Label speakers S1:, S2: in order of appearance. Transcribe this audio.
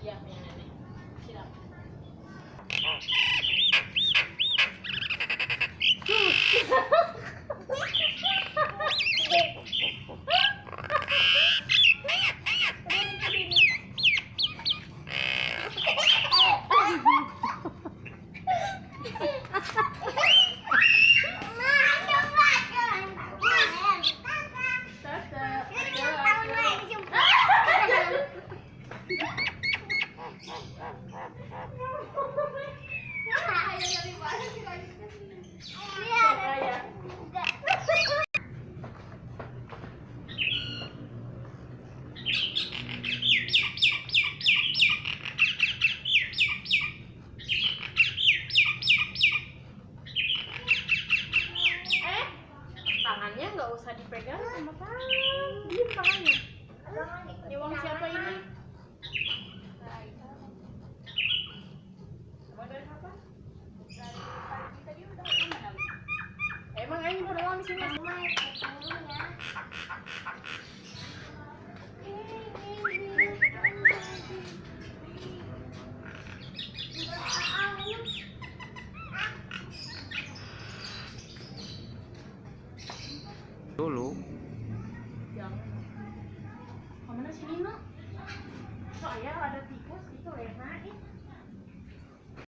S1: Iya, punya nenek. Siap. Tangannya nggak usah dipegang sama tangan, diem tangannya. Ini uang siapa ini? Abang dari kapan? Dari pagi tadi udah mana? Emang aing udah uang di sini.